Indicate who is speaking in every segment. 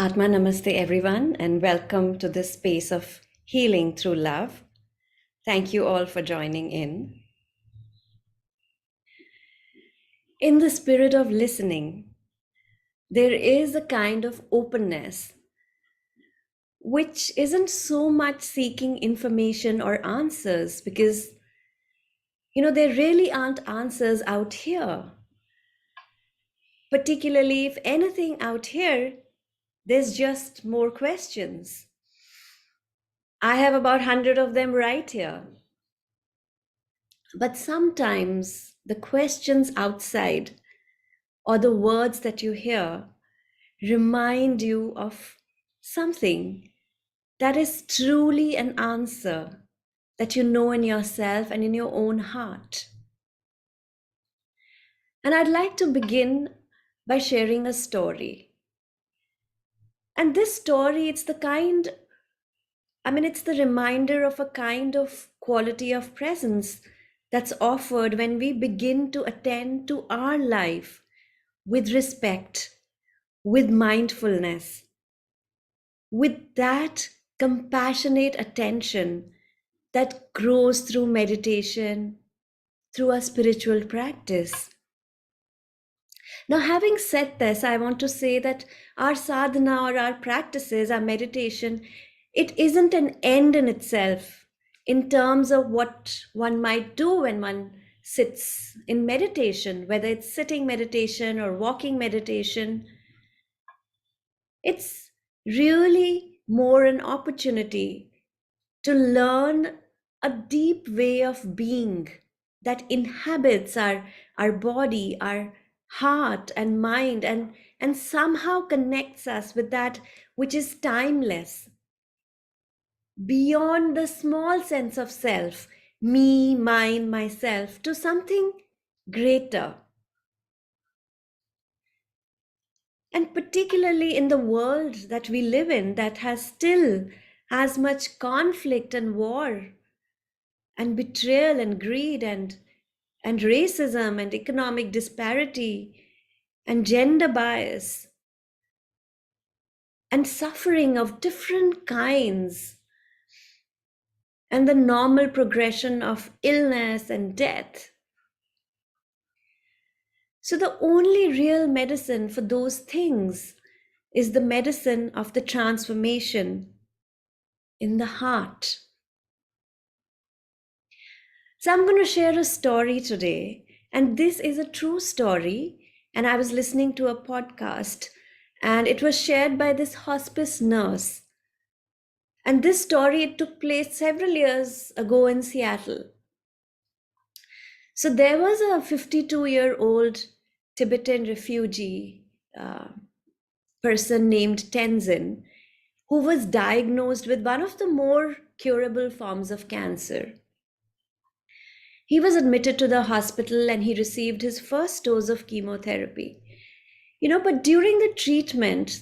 Speaker 1: Atma Namaste, everyone, and welcome to this space of healing through love. Thank you all for joining in. In the spirit of listening, there is a kind of openness which isn't so much seeking information or answers because, there really aren't answers out here. Particularly, if anything out here, there's just more questions. I have about 100 of them right here. But sometimes the questions outside or the words that you hear remind you of something that is truly an answer that you know in yourself and in your own heart. And I'd like to begin by sharing a story. And this story, it's the reminder of a kind of quality of presence that's offered when we begin to attend to our life with respect, with mindfulness, with that compassionate attention that grows through meditation, through a spiritual practice. Now, having said this, I want to say that our sadhana or our practices, our meditation, it isn't an end in itself in terms of what one might do when one sits in meditation, whether it's sitting meditation or walking meditation. It's really more an opportunity to learn a deep way of being that inhabits our body, our heart and mind, and somehow connects us with that which is timeless, beyond the small sense of self, me, mine, myself, to something greater. And particularly in the world that we live in, that has still as much conflict and war and betrayal and greed and racism and economic disparity and gender bias and suffering of different kinds and the normal progression of illness and death. So, the only real medicine for those things is the medicine of the transformation in the heart. So, I'm going to share a story today, and this is a true story. And I was listening to a podcast, and it was shared by this hospice nurse. And this story, it took place several years ago in Seattle. So, there was a 52-year-old Tibetan refugee person named Tenzin, who was diagnosed with one of the more curable forms of cancer. He was admitted to the hospital and he received his first dose of chemotherapy. But during the treatment,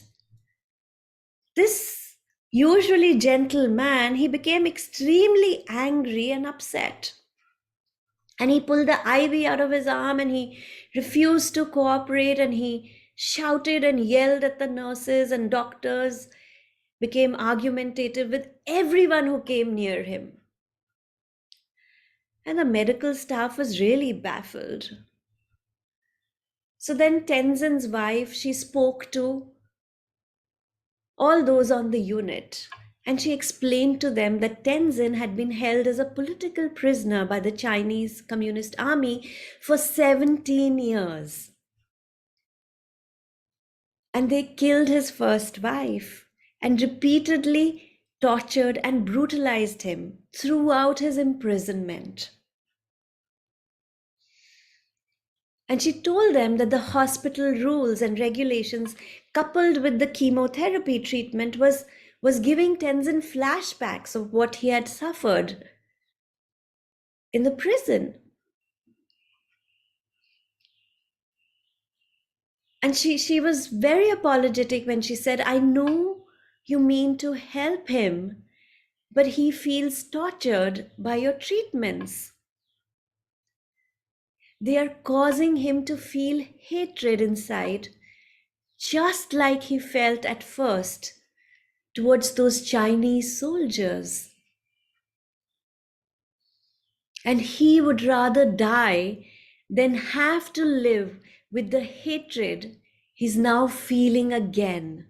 Speaker 1: this usually gentle man, he became extremely angry and upset. And he pulled the IV out of his arm and he refused to cooperate, and he shouted and yelled at the nurses and doctors, became argumentative with everyone who came near him. And the medical staff was really baffled. So then Tenzin's wife, she spoke to all those on the unit, and she explained to them that Tenzin had been held as a political prisoner by the Chinese Communist Army for 17 years. And they killed his first wife and repeatedly tortured and brutalized him throughout his imprisonment. And she told them that the hospital rules and regulations, coupled with the chemotherapy treatment, was giving Tenzin flashbacks of what he had suffered in the prison. And she was very apologetic when she said, I know you mean to help him, but he feels tortured by your treatments. They are causing him to feel hatred inside just like he felt at first towards those Chinese soldiers. And he would rather die than have to live with the hatred he's now feeling again.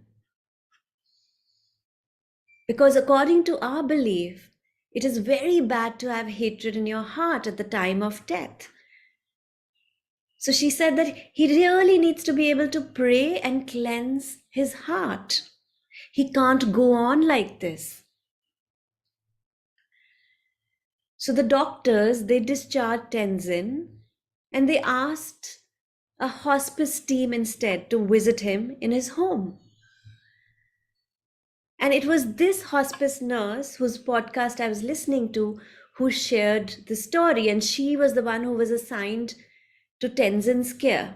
Speaker 1: Because according to our belief, it is very bad to have hatred in your heart at the time of death. So she said that he really needs to be able to pray and cleanse his heart. He can't go on like this. So the doctors, they discharged Tenzin and they asked a hospice team instead to visit him in his home. And it was this hospice nurse whose podcast I was listening to who shared the story, and she was the one who was assigned to Tenzin's care.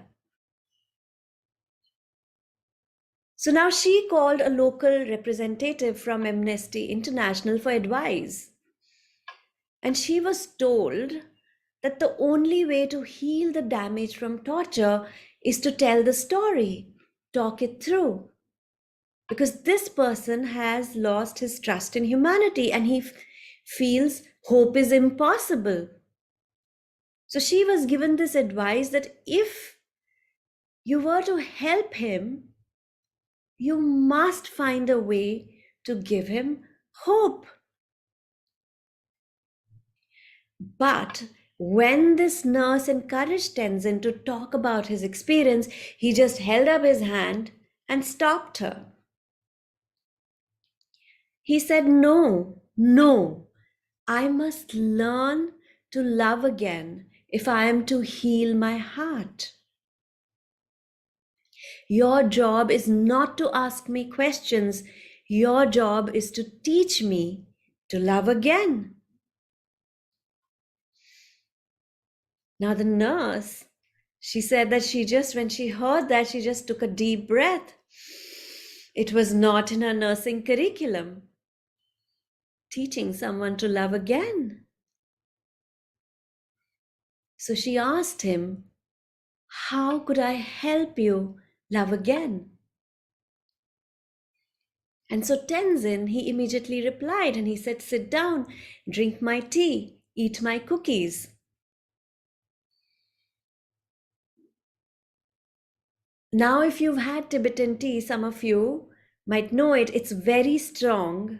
Speaker 1: So now she called a local representative from Amnesty International for advice. And she was told that the only way to heal the damage from torture is to tell the story, talk it through. Because this person has lost his trust in humanity and he feels hope is impossible. So she was given this advice that if you were to help him, you must find a way to give him hope. But when this nurse encouraged Tenzin to talk about his experience, he just held up his hand and stopped her. He said, "No, no, I must learn to love again if I am to heal my heart. Your job is not to ask me questions. Your job is to teach me to love again." Now, the nurse, she said that when she heard that, she just took a deep breath. It was not in her nursing curriculum, teaching someone to love again. So she asked him, "How could I help you love again?" And so Tenzin, he immediately replied and he said, "Sit down, drink my tea, eat my cookies." Now, if you've had Tibetan tea, some of you might know it. It's very strong,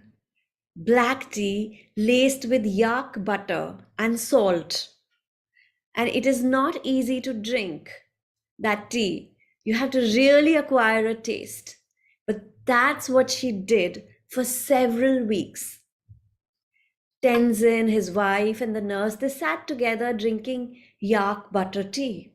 Speaker 1: black tea laced with yak butter and salt. And it is not easy to drink that tea. You have to really acquire a taste. But that's what she did for several weeks. Tenzin, his wife, and the nurse, they sat together drinking yak butter tea.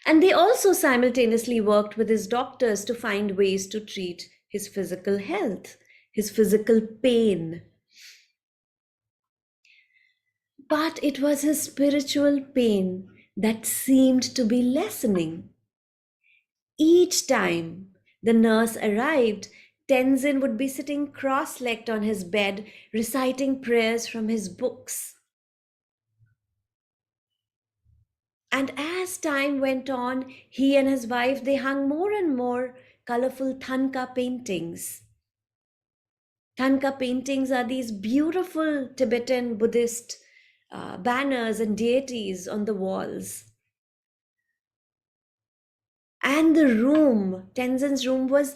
Speaker 1: And they also simultaneously worked with his doctors to find ways to treat his physical health, his physical pain. But it was his spiritual pain that seemed to be lessening. Each time the nurse arrived, Tenzin would be sitting cross-legged on his bed, reciting prayers from his books. And as time went on, he and his wife, they hung more and more colorful Thanka paintings. Thanka paintings are these beautiful Tibetan Buddhist banners and deities on the walls. And the room, Tenzin's room, was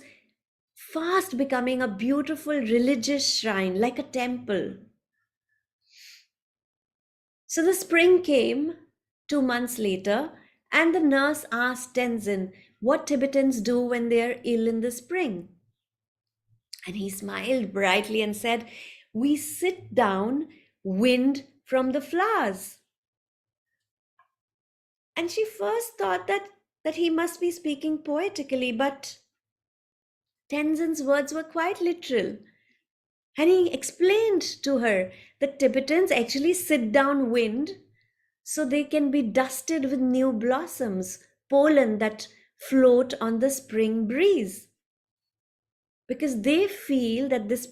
Speaker 1: fast becoming a beautiful religious shrine, like a temple. So the spring came 2 months later, and the nurse asked Tenzin what Tibetans do when they are ill in the spring. And he smiled brightly and said, "We sit down, wind from the flowers." And she first thought that he must be speaking poetically, but Tenzin's words were quite literal. And he explained to her that Tibetans actually sit down wind so they can be dusted with new blossoms, pollen that float on the spring breeze. Because they feel that this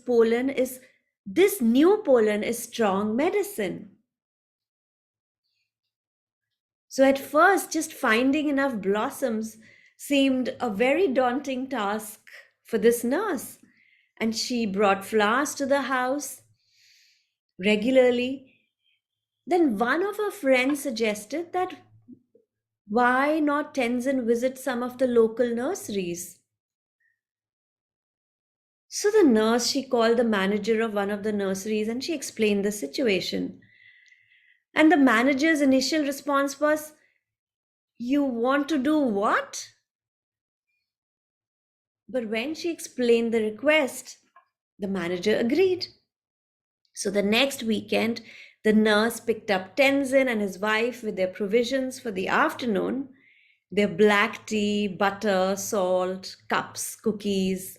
Speaker 1: new pollen is strong medicine. So at first, just finding enough blossoms seemed a very daunting task for this nurse. And she brought flowers to the house regularly. Then one of her friends suggested that why not Tenzin visit some of the local nurseries? So the nurse, she called the manager of one of the nurseries and she explained the situation. And the manager's initial response was, "You want to do what?" But when she explained the request, the manager agreed. So the next weekend, the nurse picked up Tenzin and his wife with their provisions for the afternoon, their black tea, butter, salt, cups, cookies,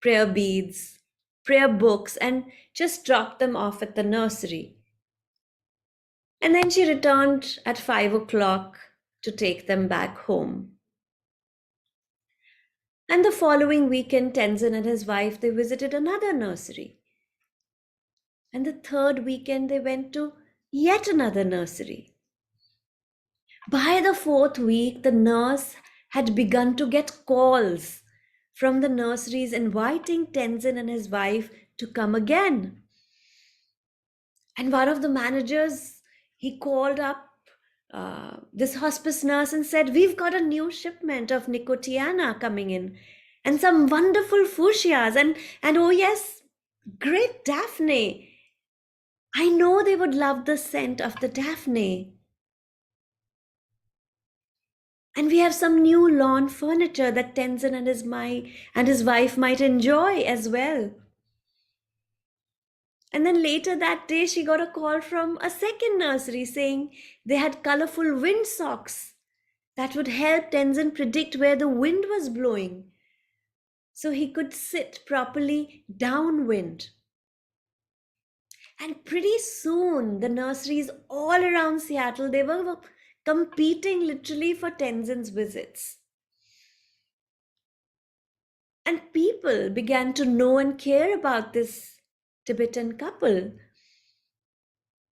Speaker 1: prayer beads, prayer books, and just dropped them off at the nursery. And then she returned at 5 o'clock to take them back home. And the following weekend, Tenzin and his wife, they visited another nursery. And the third weekend, they went to yet another nursery. By the fourth week, the nurse had begun to get calls from the nurseries inviting Tenzin and his wife to come again. And one of the managers, he called up this hospice nurse and said, "We've got a new shipment of Nicotiana coming in and some wonderful fuchsias and oh yes, great Daphne. I know they would love the scent of the Daphne. And we have some new lawn furniture that Tenzin and his wife might enjoy as well." And then later that day, she got a call from a second nursery saying they had colorful wind socks that would help Tenzin predict where the wind was blowing so he could sit properly downwind. And pretty soon, the nurseries all around Seattle, they were competing literally for Tenzin's visits. And people began to know and care about this Tibetan couple.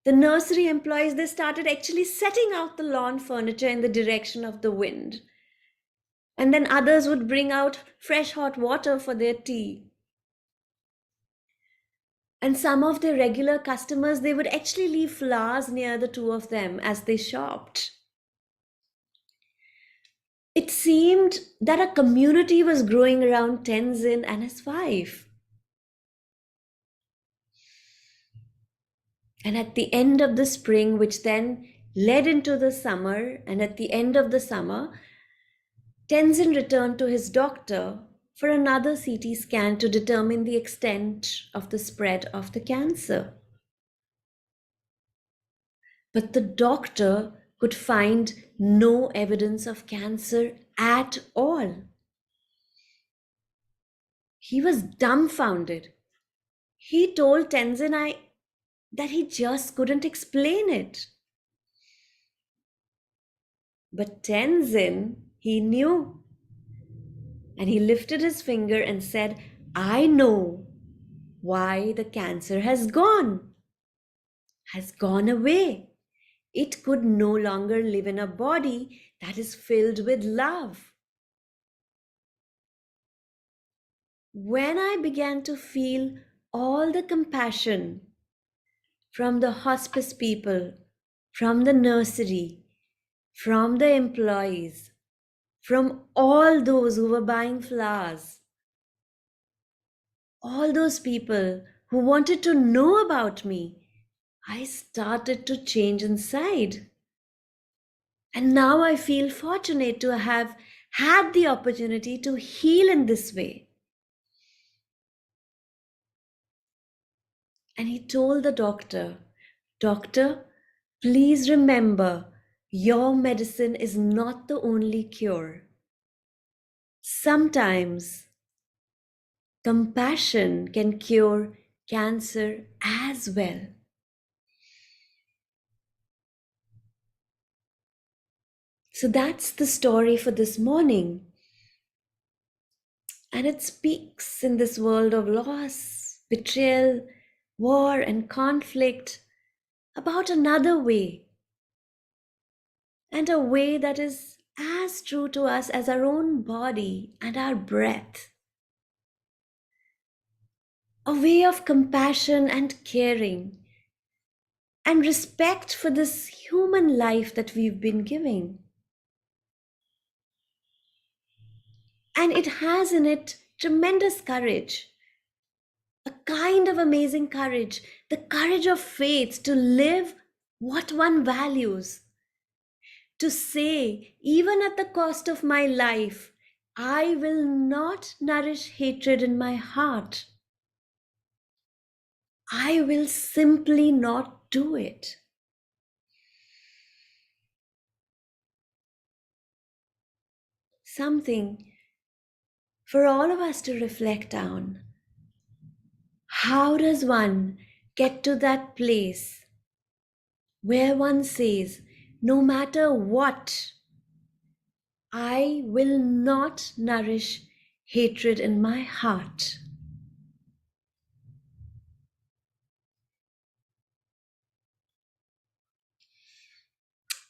Speaker 1: The nursery employees, they started actually setting out the lawn furniture in the direction of the wind. And then others would bring out fresh hot water for their tea. And some of their regular customers, they would actually leave flowers near the two of them as they shopped. It seemed that a community was growing around Tenzin and his wife. And at the end of the spring, which then led into the summer, and at the end of the summer, Tenzin returned to his doctor for another CT scan to determine the extent of the spread of the cancer. But the doctor could find no evidence of cancer at all. He was dumbfounded. He told Tenzin that he just couldn't explain it. But Tenzin, he knew. And he lifted his finger and said, "I know why the cancer has gone away. It could no longer live in a body that is filled with love." When I began to feel all the compassion from the hospice people, from the nursery, from the employees, from all those who were buying flowers, all those people who wanted to know about me, I started to change inside. And now I feel fortunate to have had the opportunity to heal in this way. And he told the doctor, "Doctor, please remember, your medicine is not the only cure. Sometimes compassion can cure cancer as well." So that's the story for this morning. And it speaks in this world of loss, betrayal, war, and conflict about another way, and a way that is as true to us as our own body and our breath. A way of compassion and caring and respect for this human life that we've been giving. And it has in it tremendous courage, a kind of amazing courage, the courage of faith to live what one values, to say, even at the cost of my life, I will not nourish hatred in my heart. I will simply not do it. Something for all of us to reflect on. How does one get to that place where one says, no matter what, I will not nourish hatred in my heart?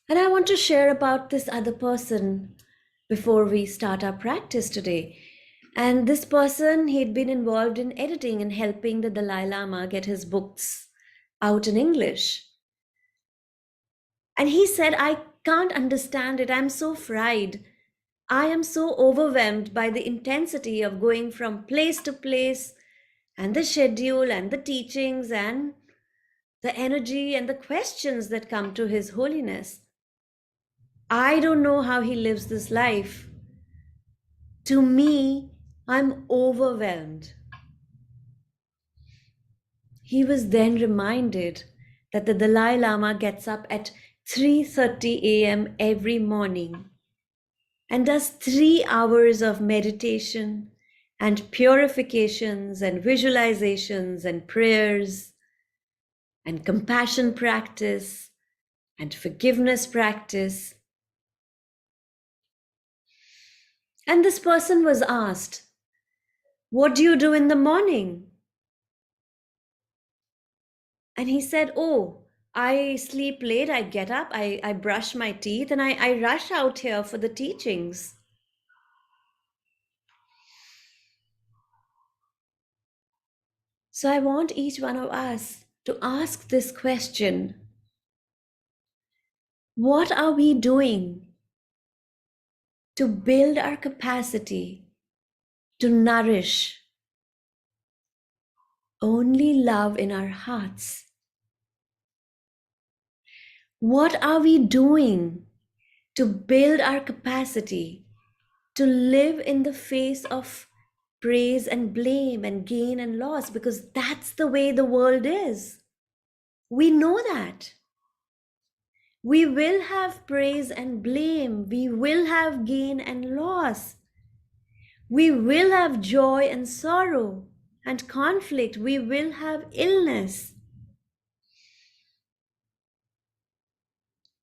Speaker 1: And I want to share about this other person before we start our practice today. And this person, he'd been involved in editing and helping the Dalai Lama get his books out in English. And he said, I can't understand it. I'm so fried. I am so overwhelmed by the intensity of going from place to place and the schedule and the teachings and the energy and the questions that come to His Holiness. I don't know how he lives this life. To me, I'm overwhelmed. He was then reminded that the Dalai Lama gets up at 3:30 a.m. every morning and does 3 hours of meditation and purifications and visualizations and prayers and compassion practice and forgiveness practice. And this person was asked, what do you do in the morning? And he said, oh, I sleep late, I get up, I brush my teeth, and I rush out here for the teachings. So I want each one of us to ask this question. What are we doing to build our capacity to nourish only love in our hearts? What are we doing to build our capacity to live in the face of praise and blame and gain and loss? Because that's the way the world is. We know that. We will have praise and blame. We will have gain and loss. We will have joy and sorrow and conflict. We will have illness.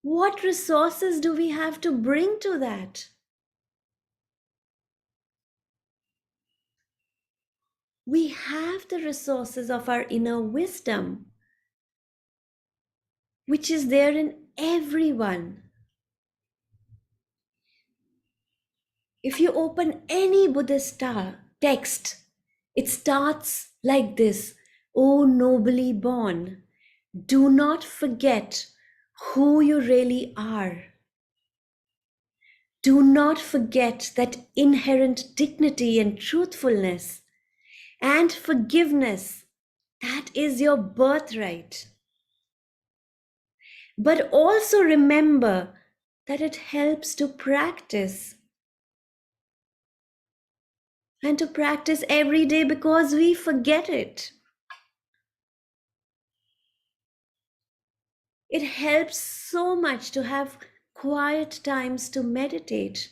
Speaker 1: What resources do we have to bring to that? We have the resources of our inner wisdom, which is there in everyone. If you open any Buddhist text, it starts like this: O nobly born, do not forget who you really are. Do not forget that inherent dignity and truthfulness and forgiveness, that is your birthright. But also remember that it helps to practice and to practice every day, because we forget it. It helps so much to have quiet times to meditate,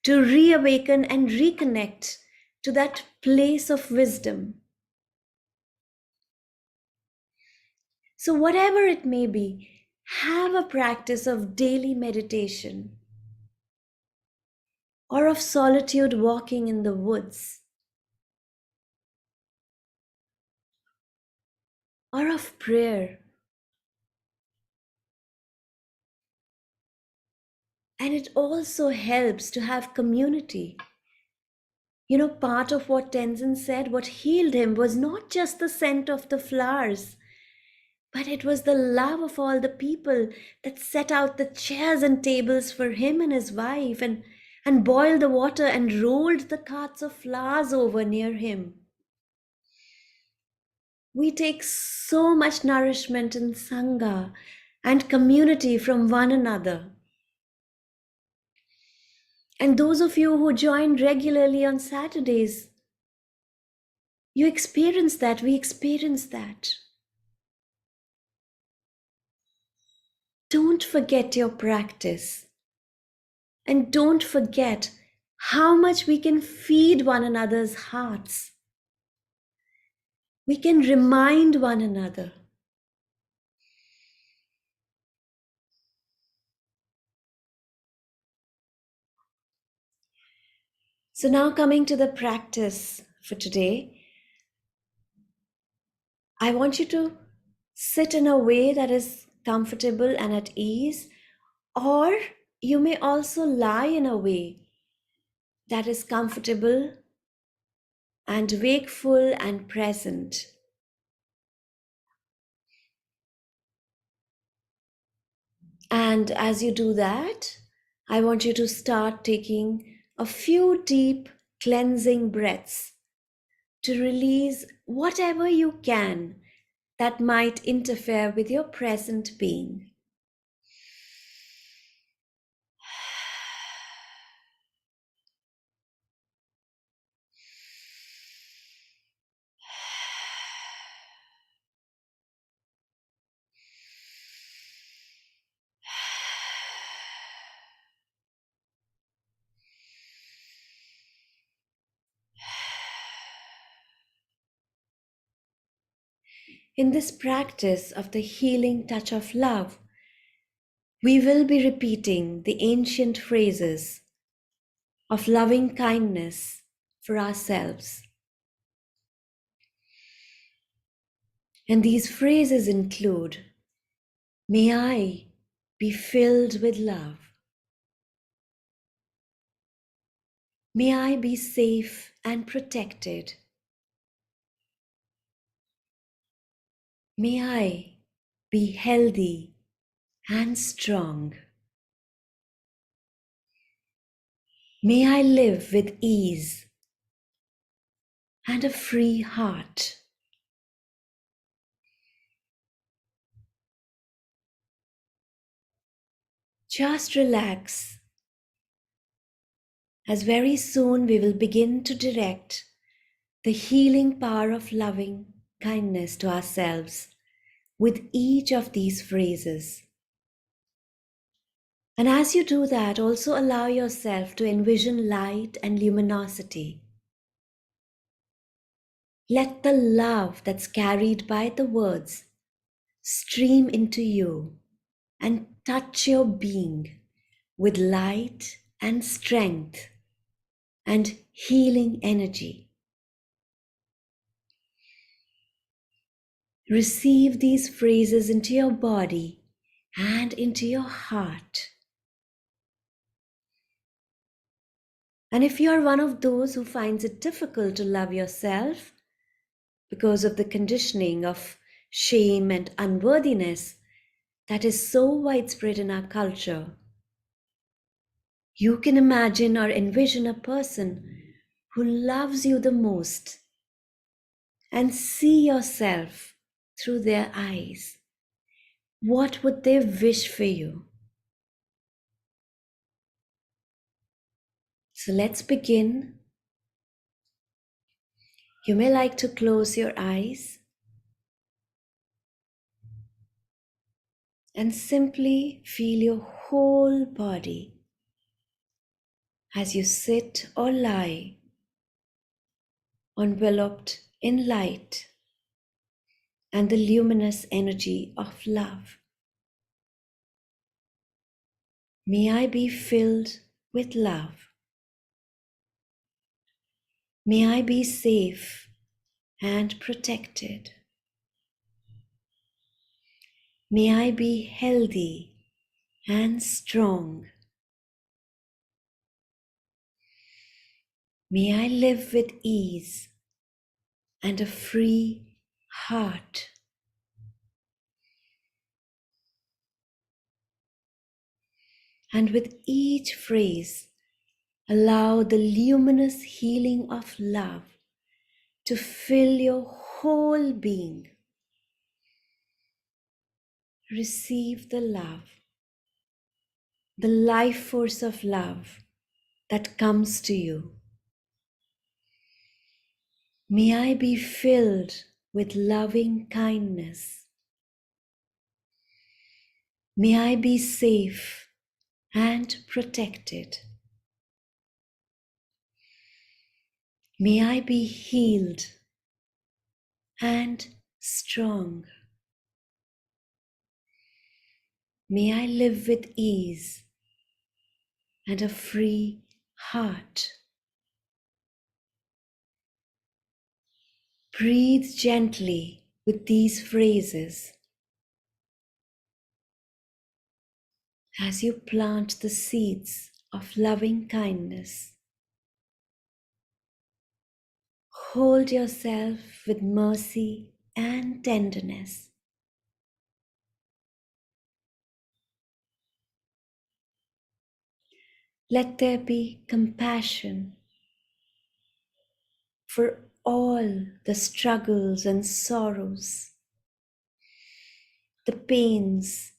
Speaker 1: to reawaken and reconnect to that place of wisdom. So, whatever it may be, have a practice of daily meditation or of solitude walking in the woods or of prayer. And it also helps to have community. Part of what Tenzin said, what healed him was not just the scent of the flowers, but it was the love of all the people that set out the chairs and tables for him and his wife, and boiled the water and rolled the carts of flowers over near him. We take so much nourishment in Sangha and community from one another. And those of you who join regularly on Saturdays, you experience that, we experience that. Don't forget your practice. And don't forget how much we can feed one another's hearts. We can remind one another. So now coming to the practice for today, I want you to sit in a way that is comfortable and at ease, or you may also lie in a way that is comfortable and wakeful and present. And as you do that, I want you to start taking a few deep cleansing breaths to release whatever you can that might interfere with your present being. In this practice of the healing touch of love, we will be repeating the ancient phrases of loving kindness for ourselves. And these phrases include, may I be filled with love. May I be safe and protected. May I be healthy and strong. May I live with ease and a free heart. Just relax, as very soon we will begin to direct the healing power of loving kindness to ourselves with each of these phrases. And as you do that, also allow yourself to envision light and luminosity. Let the love that's carried by the words stream into you and touch your being with light and strength and healing energy. Receive these phrases into your body and into your heart. And if you are one of those who finds it difficult to love yourself because of the conditioning of shame and unworthiness that is so widespread in our culture, you can imagine or envision a person who loves you the most and see yourself through their eyes. What would they wish for you? So let's begin. You may like to close your eyes and simply feel your whole body as you sit or lie, enveloped in light and the luminous energy of love. May I be filled with love. May I be safe and protected. May I be healthy and strong. May I live with ease and a free heart. And with each phrase, allow the luminous healing of love to fill your whole being. Receive the love, the life force of love that comes to you. May I be filled with loving kindness. May I be safe and protected. May I be healed and strong. May I live with ease and a free heart. Breathe gently with these phrases as you plant the seeds of loving kindness. Hold yourself with mercy and tenderness. Let there be compassion for all the struggles and sorrows, the pains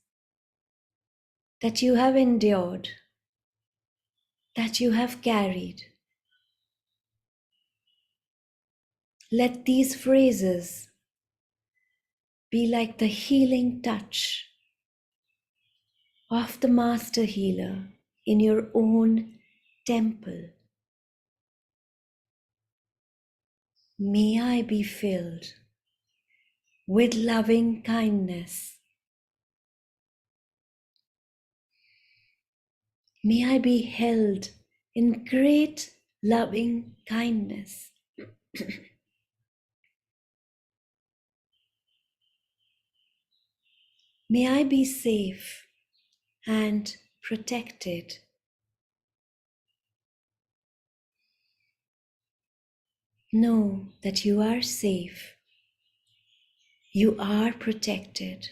Speaker 1: that you have endured, that you have carried. Let these phrases be like the healing touch of the Master Healer in your own temple. May I be filled with loving kindness. May I be held in great loving kindness. May I be safe and protected. Know that you are safe. You are protected.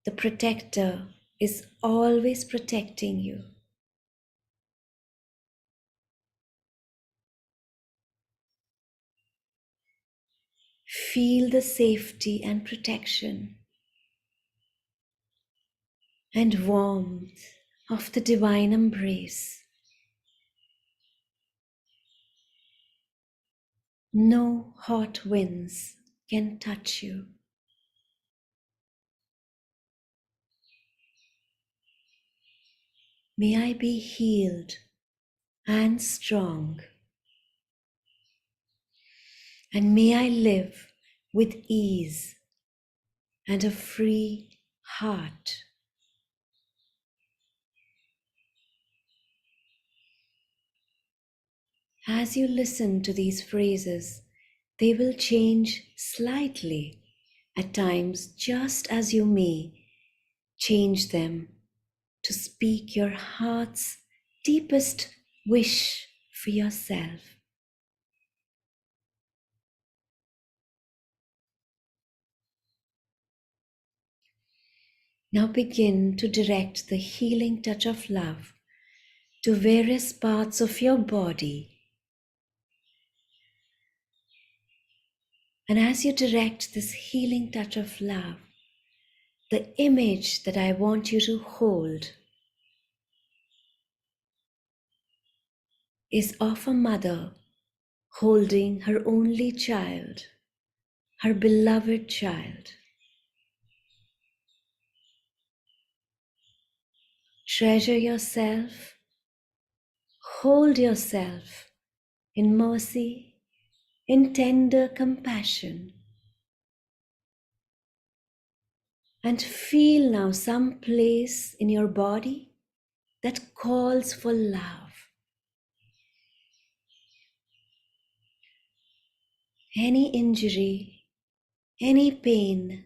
Speaker 1: The protector is always protecting you. Feel the safety and protection and warmth of the divine embrace. No hot winds can touch you. May I be healed and strong, and may I live with ease and a free heart. As you listen to these phrases, they will change slightly at times, just as you may change them to speak your heart's deepest wish for yourself. Now begin to direct the healing touch of love to various parts of your body. And as you direct this healing touch of love, the image that I want you to hold is of a mother holding her only child, her beloved child. Treasure yourself, hold yourself in mercy, in tender compassion. And feel now some place in your body that calls for love. Any injury, any pain,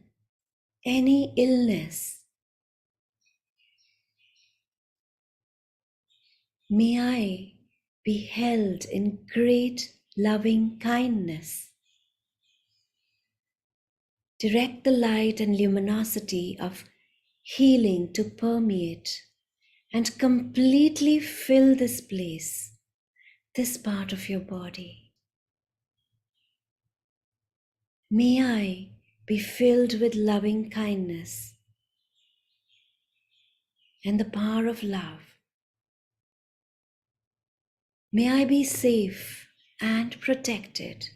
Speaker 1: any illness, may I be held in great loving kindness. Direct the light and luminosity of healing to permeate and completely fill this place, this part of your body. May I be filled with loving kindness and the power of love. May I be safe and protected.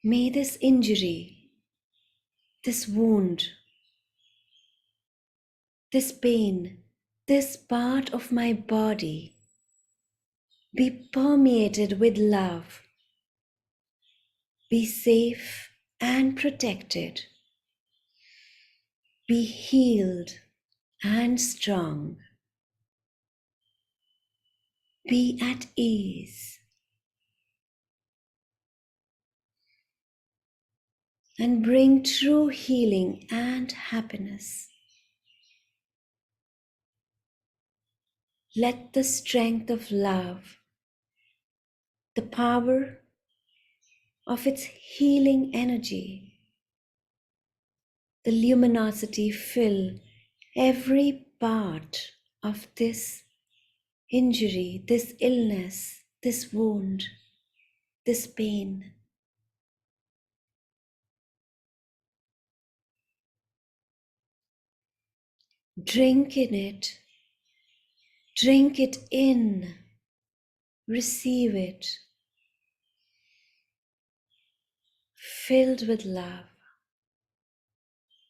Speaker 1: May this injury, this wound, this pain, this part of my body be permeated with love, be safe and protected, be healed and strong, be at ease, and bring true healing and happiness. Let the strength of love, the power of its healing energy, the luminosity fill every part of this injury, this illness, this wound, this pain. Drink in it, drink it in, receive it, filled with love,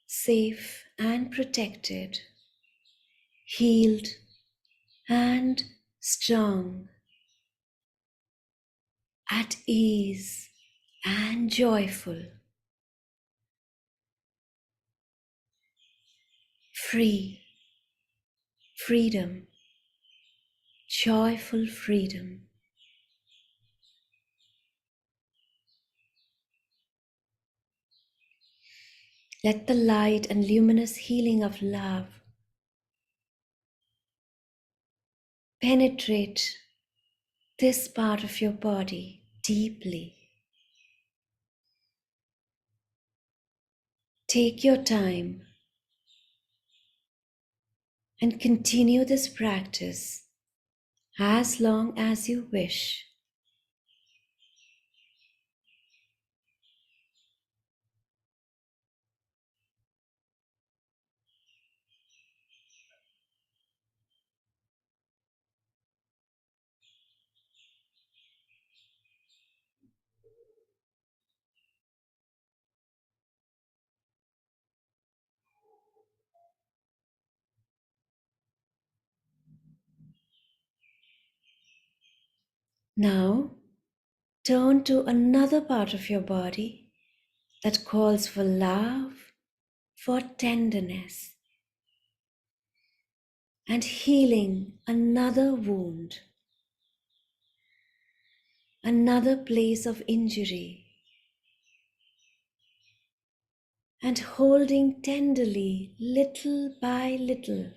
Speaker 1: safe and protected, healed and strong, at ease and joyful, free, freedom, joyful freedom. Let the light and luminous healing of love penetrate this part of your body deeply. Take your time and continue this practice as long as you wish. Now, turn to another part of your body that calls for love, for tenderness, and healing another wound, another place of injury, and holding tenderly, little by little.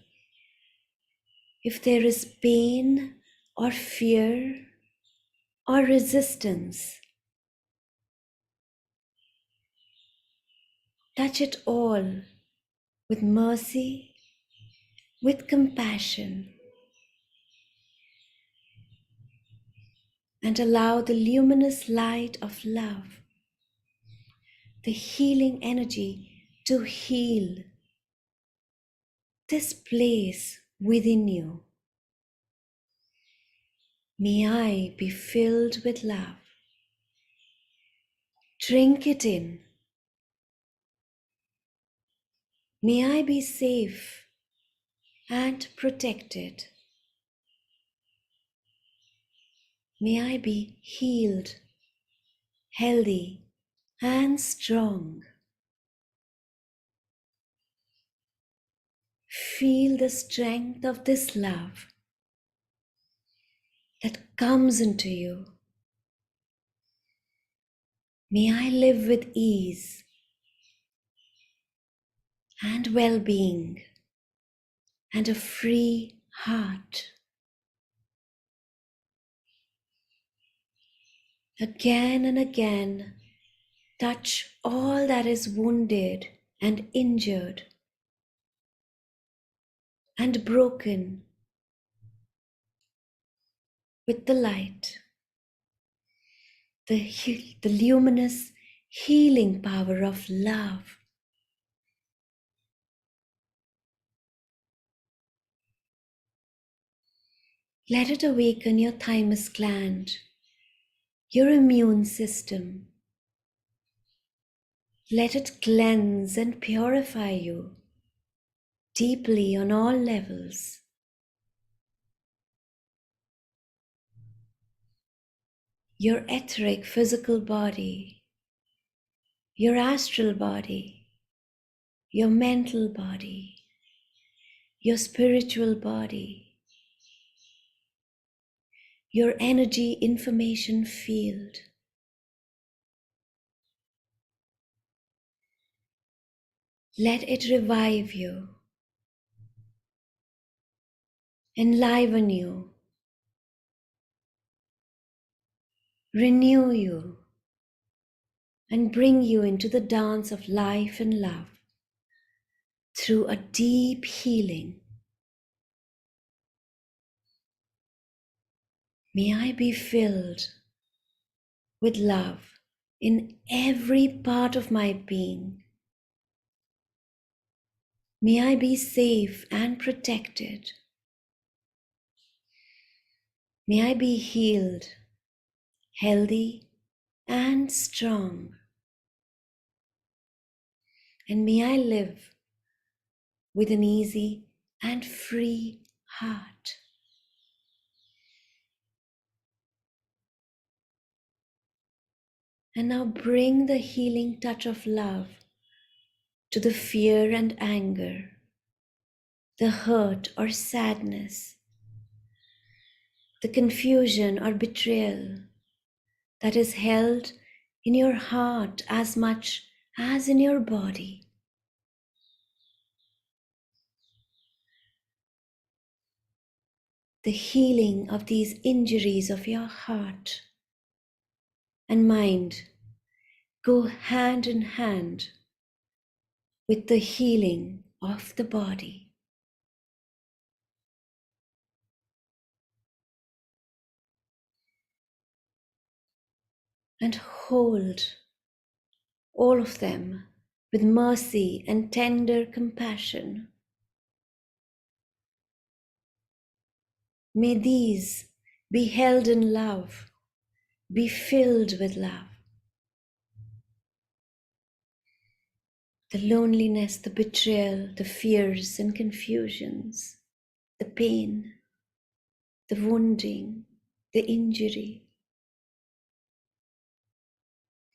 Speaker 1: If there is pain or fear or resistance, touch it all with mercy, with compassion, and allow the luminous light of love, the healing energy to heal this place within you. May I be filled with love. Drink it in. May I be safe and protected. May I be healed, healthy, and strong. Feel the strength of this love that comes into you. May I live with ease and well-being and a free heart. Again and again, touch all that is wounded and injured and broken with the light, the luminous healing power of love. Let it awaken your thymus gland, your immune system. Let it cleanse and purify you deeply on all levels. Your etheric physical body, your astral body, your mental body, your spiritual body, your energy information field. Let it revive you, enliven you, renew you, and bring you into the dance of life and love through a deep healing. May I be filled with love in every part of my being. May I be safe and protected. May I be healed, healthy, and strong. And may I live with an easy and free heart. And now bring the healing touch of love to the fear and anger, the hurt or sadness, the confusion or betrayal that is held in your heart as much as in your body. The healing of these injuries of your heart and mind go hand in hand with the healing of the body. And hold all of them with mercy and tender compassion. May these be held in love, be filled with love. The loneliness, the betrayal, the fears and confusions, the pain, the wounding, the injury.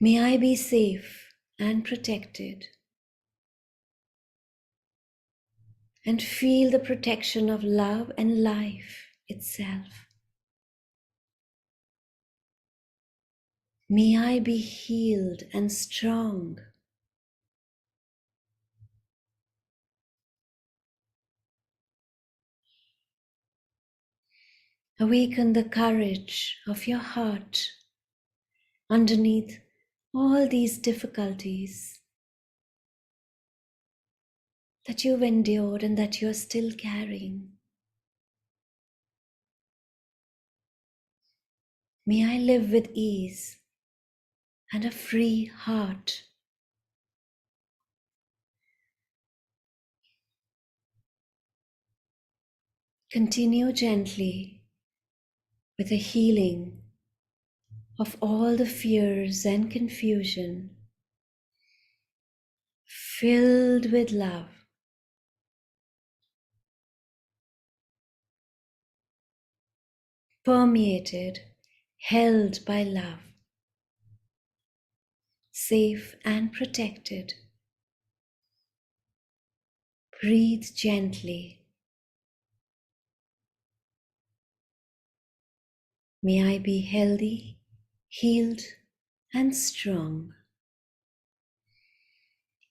Speaker 1: May I be safe and protected and feel the protection of love and life itself. May I be healed and strong. Awaken the courage of your heart underneath all these difficulties that you've endured and that you're still carrying. May I live with ease and a free heart. Continue gently with the healing of all the fears and confusion, filled with love. Permeated, held by love, safe and protected. Breathe gently. May I be healthy, healed, and strong.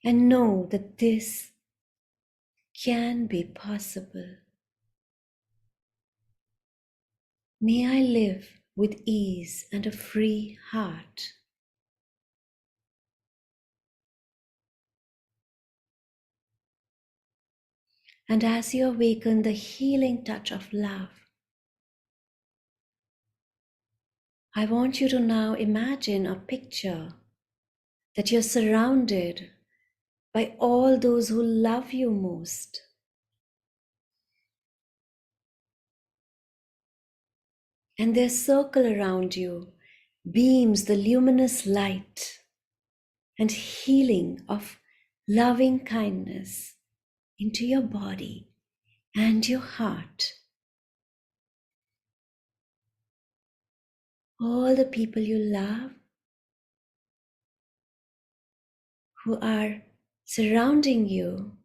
Speaker 1: And know that this can be possible. May I live with ease and a free heart. And as you awaken the healing touch of love, I want you to now imagine a picture that you're surrounded by all those who love you most. And their circle around you beams the luminous light and healing of loving kindness into your body and your heart. All the people you love who are surrounding you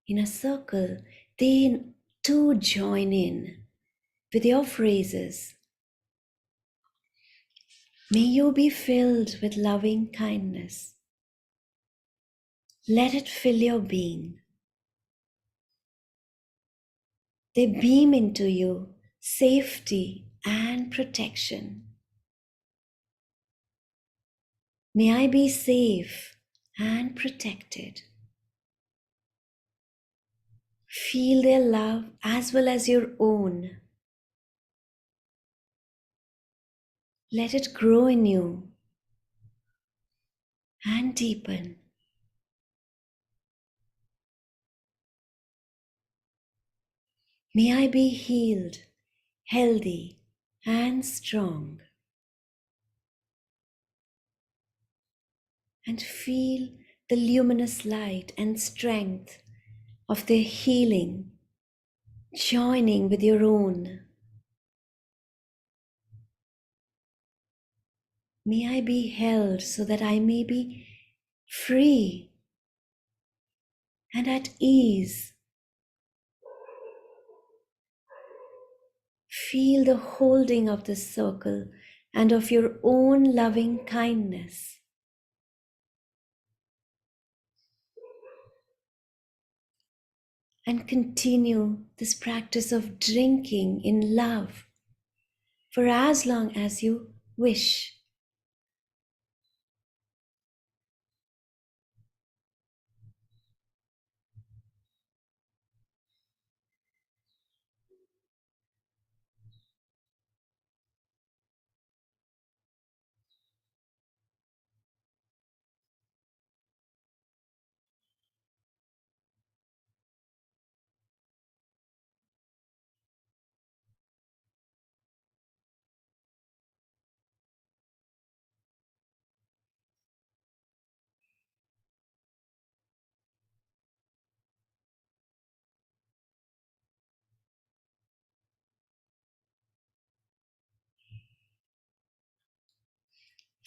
Speaker 1: in a circle, they too join in with your phrases. May you be filled with loving kindness. Let it fill your being. They beam into you safety and protection. May I be safe and protected. Feel their love as well as your own. Let it grow in you and deepen. May I be healed, healthy, and strong. And feel the luminous light and strength of their healing joining with your own. May I be held so that I may be free and at ease. Feel the holding of this circle and of your own loving kindness. And continue this practice of drinking in love for as long as you wish.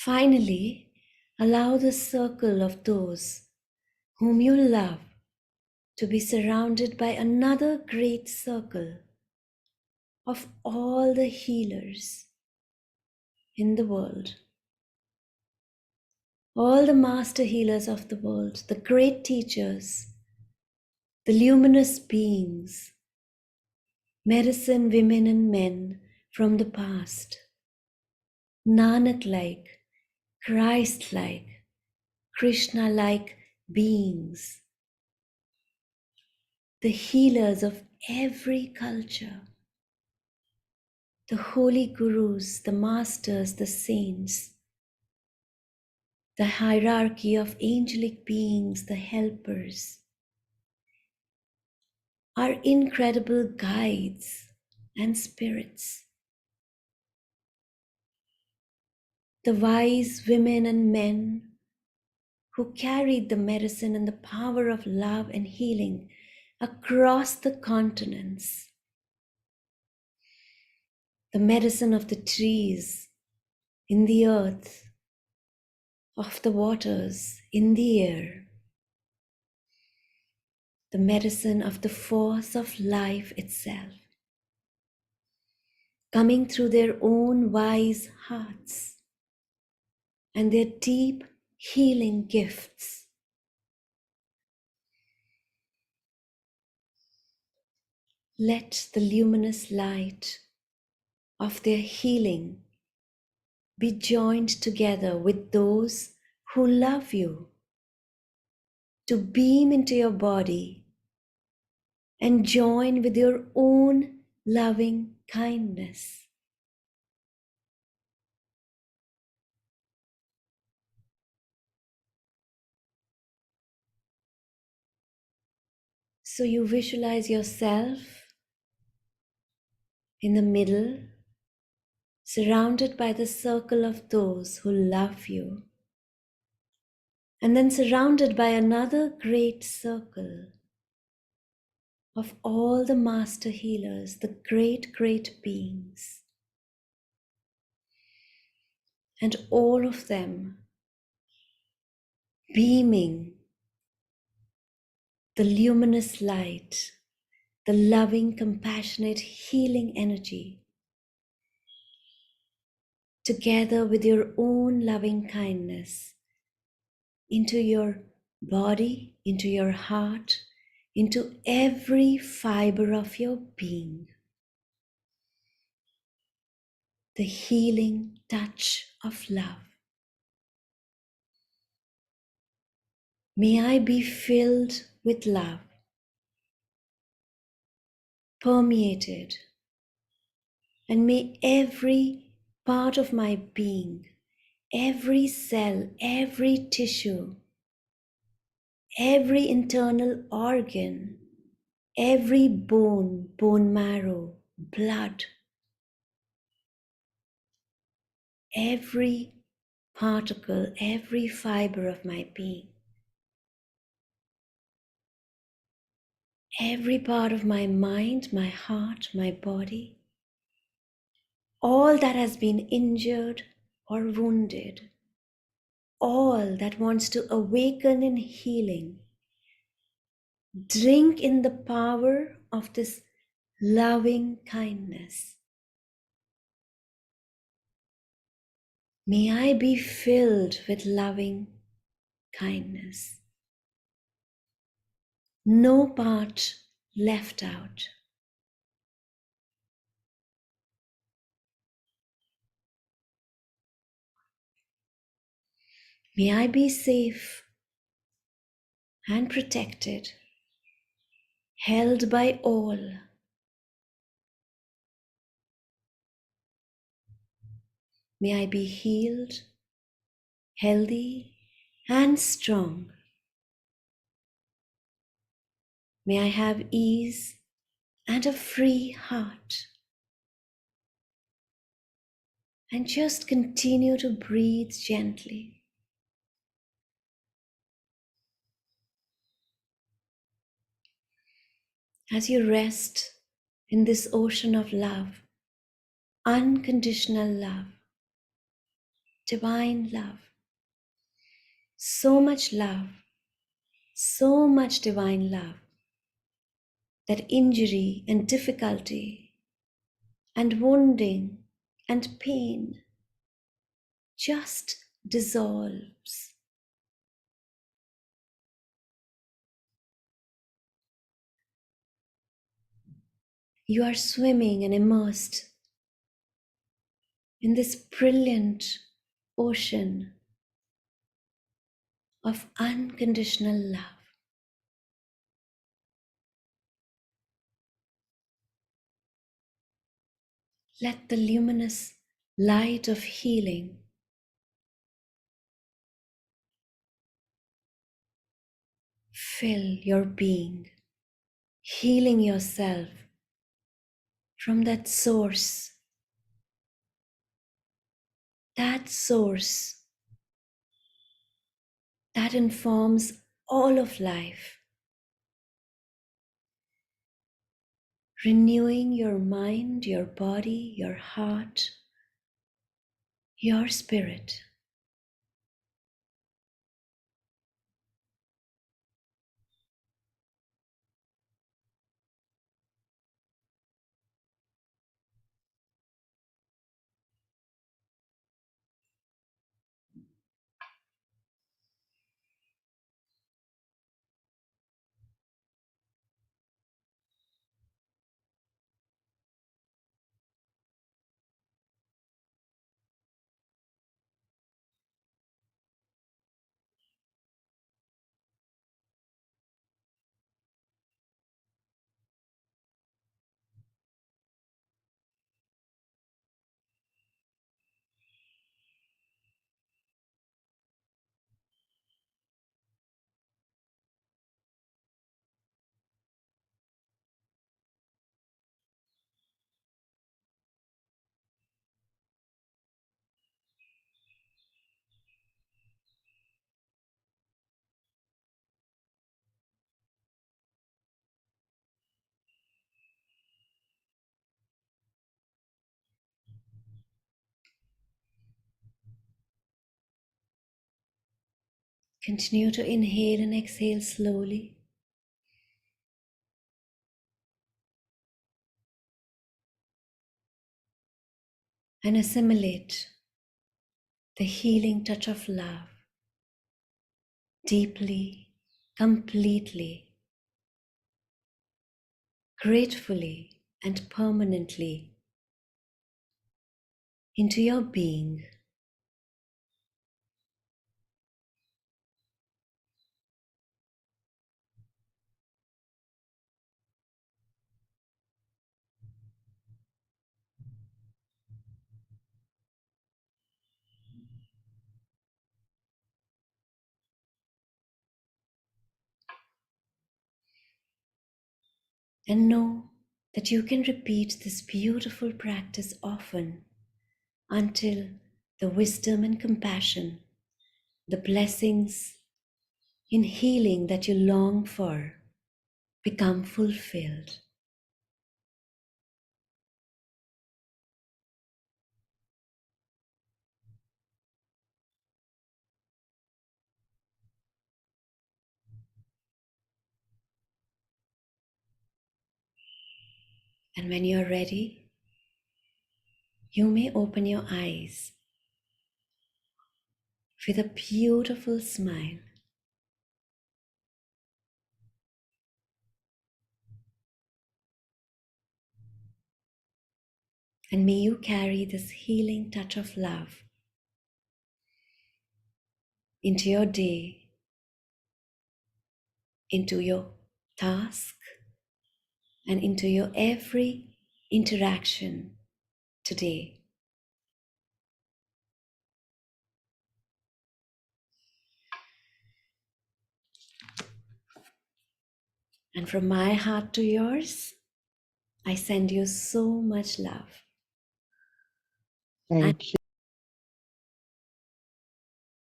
Speaker 1: Finally, allow the circle of those whom you love to be surrounded by another great circle of all the healers in the world. All the master healers of the world, the great teachers, the luminous beings, medicine women and men from the past, Nanak-like, Christ-like, Krishna-like beings, the healers of every culture, the holy gurus, the masters, the saints, the hierarchy of angelic beings, the helpers, are incredible guides and spirits. The wise women and men who carried the medicine and the power of love and healing across the continents. The medicine of the trees in the earth, of the waters in the air, the medicine of the force of life itself, coming through their own wise hearts and their deep healing gifts. Let the luminous light of their healing be joined together with those who love you, to beam into your body and join with your own loving kindness. So you visualize yourself in the middle, surrounded by the circle of those who love you, and then surrounded by another great circle of all the master healers, the great, great beings, and all of them beaming the luminous light, the loving, compassionate, healing energy, together with your own loving kindness into your body, into your heart, into every fiber of your being. The healing touch of love. May I be filled with love, permeated, and may every part of my being, every cell, every tissue, every internal organ, every bone, bone marrow, blood, every particle, every fiber of my being, every part of my mind, my heart, my body, all that has been injured or wounded, all that wants to awaken in healing, drink in the power of this loving kindness. May I be filled with loving kindness. No part left out. May I be safe and protected, held by all. May I be healed, healthy, and strong. May I have ease and a free heart. And just continue to breathe gently. As you rest in this ocean of love, unconditional love, divine love, so much divine love, that injury and difficulty and wounding and pain just dissolves. You are swimming and immersed in this brilliant ocean of unconditional love. Let the luminous light of healing fill your being, healing yourself from that source that informs all of life, renewing your mind, your body, your heart, your spirit. Continue to inhale and exhale slowly. And assimilate the healing touch of love deeply, completely, gratefully, and permanently into your being. And know that you can repeat this beautiful practice often until the wisdom and compassion, the blessings in healing that you long for become fulfilled. And when you're ready, you may open your eyes with a beautiful smile. And may you carry this healing touch of love into your day, into your task, and into your every interaction today. And from my heart to yours, I send you so much love.
Speaker 2: Thank you.